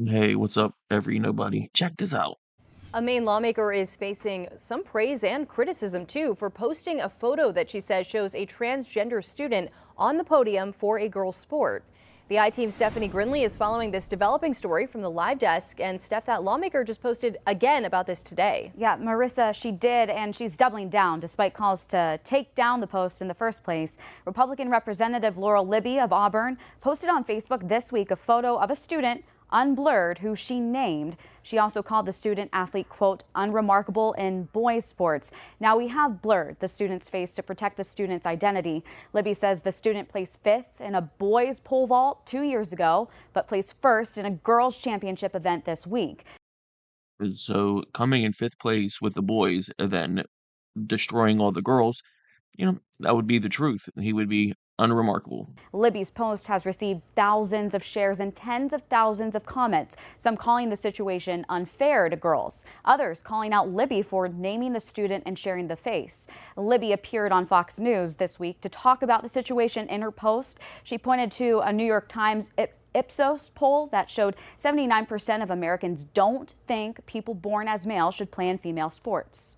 Hey, what's up, nobody? Check this out. A Maine lawmaker is facing some praise and criticism, too, for posting a photo that she says shows a transgender student on the podium for a girls' sport. The I-Team's Stephanie Grinley is following this developing story from the live desk. And Steph, that lawmaker just posted again about this today. Yeah, Marissa, she did, and she's doubling down despite calls to take down the post in the first place. Republican Representative Laurel Libby of Auburn posted on Facebook this week a photo of a student, unblurred, who she named. She also called the student athlete, quote, unremarkable in boys sports. Now, we have blurred the student's face to protect the student's identity. Libby says the student placed fifth in a boys pole vault 2 years ago, but placed first in a girls championship event this week. So coming in fifth place with the boys and then destroying all the girls, that would be the truth. He would be unremarkable. Libby's post has received thousands of shares and tens of thousands of comments, some calling the situation unfair to girls, others calling out Libby for naming the student and sharing the face. Libby appeared on Fox News this week to talk about the situation. In her post, she pointed to a New York Times Ipsos poll that showed 79% of Americans don't think people born as male should play in female sports.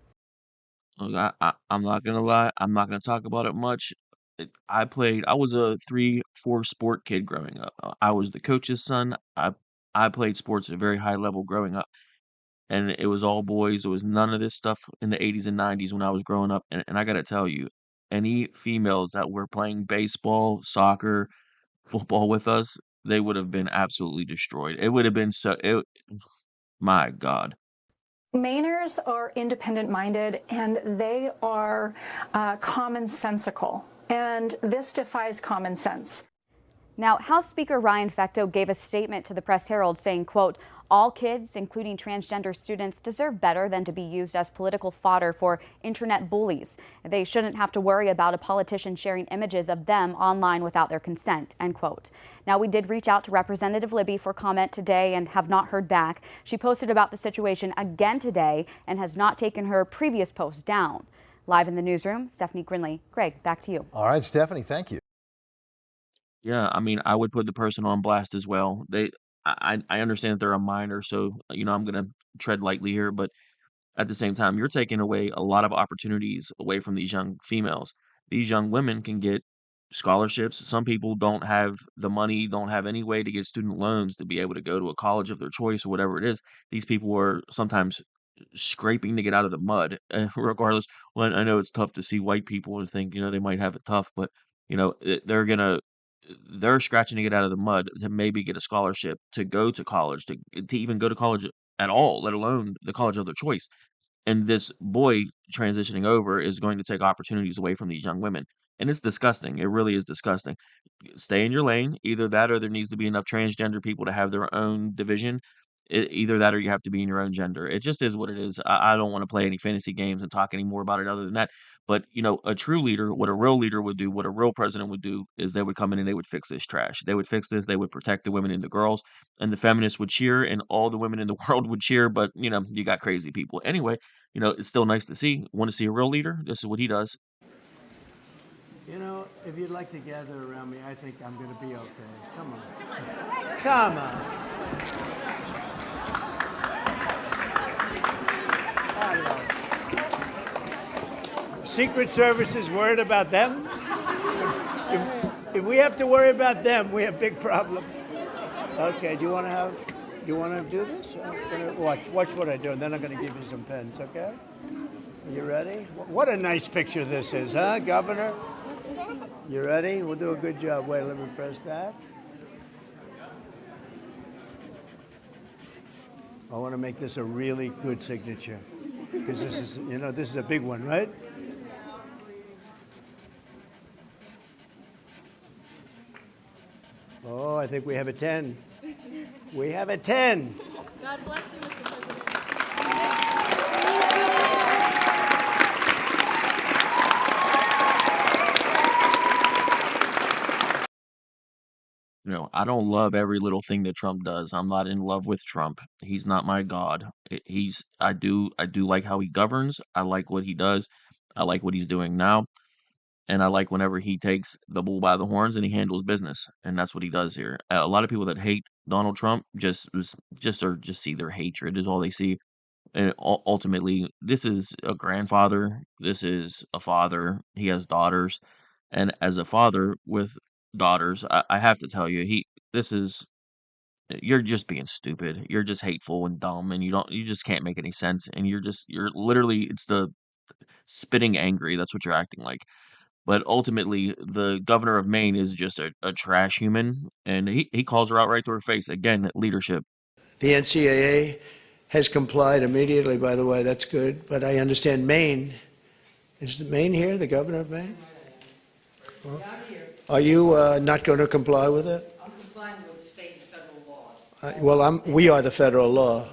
Look, I'm not gonna lie. I'm not gonna talk about it much. I was a 3, 4 sport kid growing up. I was the coach's son. I played sports at a very high level growing up. And it was all boys. There was none of this stuff in the 80s and 90s when I was growing up. And I gotta tell you, any females that were playing baseball, soccer, football with us, they would have been absolutely destroyed. It would have been my God. Mainers are independent minded and they are commonsensical. And this defies common sense. Now, House Speaker Ryan Fecto gave a statement to the Press Herald saying, quote, all kids, including transgender students, deserve better than to be used as political fodder for internet bullies. They shouldn't have to worry about a politician sharing images of them online without their consent, end quote. Now, we did reach out to Representative Libby for comment today and have not heard back. She posted about the situation again today and has not taken her previous post down. Live in the newsroom, Stephanie Grinley. Greg, back to you. All right, Stephanie, thank you. Yeah, I mean, I would put the person on blast as well. I understand that they're a minor, so I'm gonna tread lightly here, but at the same time, you're taking away a lot of opportunities away from these young females. These young women can get scholarships. Some people don't have the money, don't have any way to get student loans to be able to go to a college of their choice or whatever it is. These people are sometimes scraping to get out of the mud, regardless. Well, I know it's tough to see white people and think, they might have it tough, but they're scratching to get out of the mud to maybe get a scholarship to go to college, to even go to college at all, let alone the college of their choice. And this boy transitioning over is going to take opportunities away from these young women. And it's disgusting. It really is disgusting. Stay in your lane. Either that or there needs to be enough transgender people to have their own division. Either that or you have to be in your own gender. It just is what it is. I don't want to play any fantasy games and talk any more about it other than that. But, a true leader, what a real leader would do, what a real president would do is they would come in and they would fix this trash. They would fix this. They would protect the women and the girls, and the feminists would cheer and all the women in the world would cheer. But, you got crazy people. Anyway, it's still nice to see. Want to see a real leader? This is what he does. If you'd like to gather around me, I think I'm going to be okay. Come on. Come on. Hello. Secret Service is worried about them. If we have to worry about them, we have big problems. Okay, do you want to do this? Watch what I do, and then I'm going to give you some pens, okay? You ready? What a nice picture this is, huh, Governor? You ready? We'll do a good job. Wait, let me press that. I want to make this a really good signature because this is a big one, right? Oh, I think we have a 10. We have a 10. God bless you, Mr. President. I don't love every little thing that Trump does. I'm not in love with Trump. He's not my god. I do like how he governs. I like what he does. I like what he's doing now. And I like whenever he takes the bull by the horns and he handles business. And that's what he does here. A lot of people that hate Donald Trump just see their hatred is all they see. And ultimately, this is a grandfather. This is a father. He has daughters, and as a father with daughters, I have to tell you, this is you're just being stupid. You're just hateful and dumb, and you just can't make any sense. And you're literally it's the spitting angry. That's what you're acting like. But ultimately, the governor of Maine is just a trash human, and he calls her out right to her face. Again, leadership. The NCAA has complied immediately, by the way. That's good. But I understand Maine. Is Maine here, the governor of Maine? Well, are you not going to comply with it? I'm complying with state and federal laws. We are the federal law.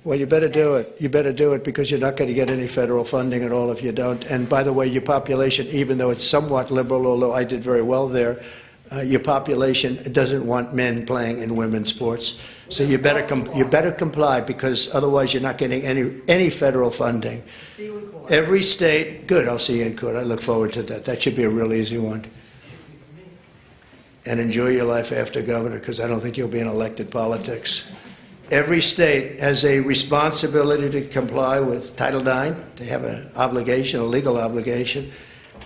Well, you better do it. You better do it because you're not going to get any federal funding at all if you don't. And by the way, your population, even though it's somewhat liberal, although I did very well there, your population doesn't want men playing in women's sports. So you better comply because otherwise you're not getting any federal funding. See you in court. Every state, good. I'll see you in court. I look forward to that. That should be a real easy one. And enjoy your life after governor because I don't think you'll be in elected politics. Every state has a responsibility to comply with Title IX. They have an obligation, a legal obligation,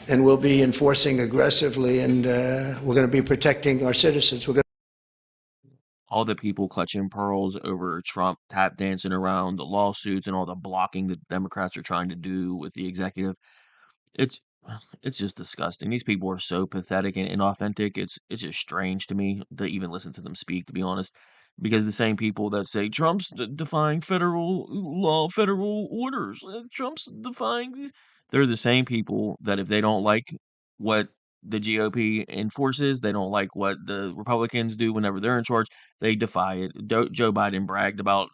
and we'll be enforcing aggressively, and we're going to be protecting our citizens. All the people clutching pearls over Trump tap dancing around the lawsuits and all the blocking that Democrats are trying to do with the executive. It's it's just disgusting. These people are so pathetic and inauthentic. It's just strange to me to even listen to them speak, to be honest. Because the same people that say Trump's defying federal law, federal orders, Trump's defying, they're the same people that if they don't like what the GOP enforces, they don't like what the Republicans do whenever they're in charge, they defy it. Joe Biden bragged about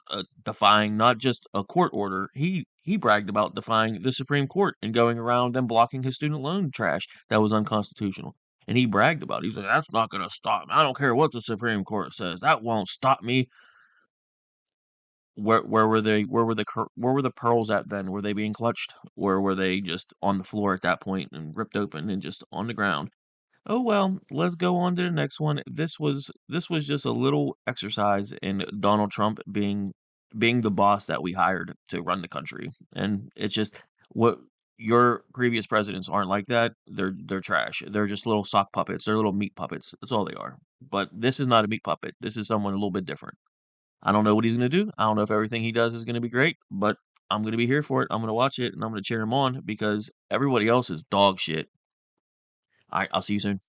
defying not just a court order. He bragged about defying the Supreme Court and going around and blocking his student loan trash that was unconstitutional. And he bragged about it. He said, "That's not going to stop me. I don't care what the Supreme Court says. That won't stop me." Where were they? Where were the pearls at then? Were they being clutched, or were they just on the floor at that point and ripped open and just on the ground? Oh well, let's go on to the next one. This was just a little exercise in Donald Trump being the boss that we hired to run the country. And it's just what your previous presidents aren't like that. They're trash. They're just little sock puppets. They're little meat puppets. That's all they are. But this is not a meat puppet. This is someone a little bit different. I don't know what he's gonna do. I don't know if everything he does is gonna be great, but I'm gonna be here for it. I'm gonna watch it and I'm gonna cheer him on because everybody else is dog shit. All right, I'll see you soon.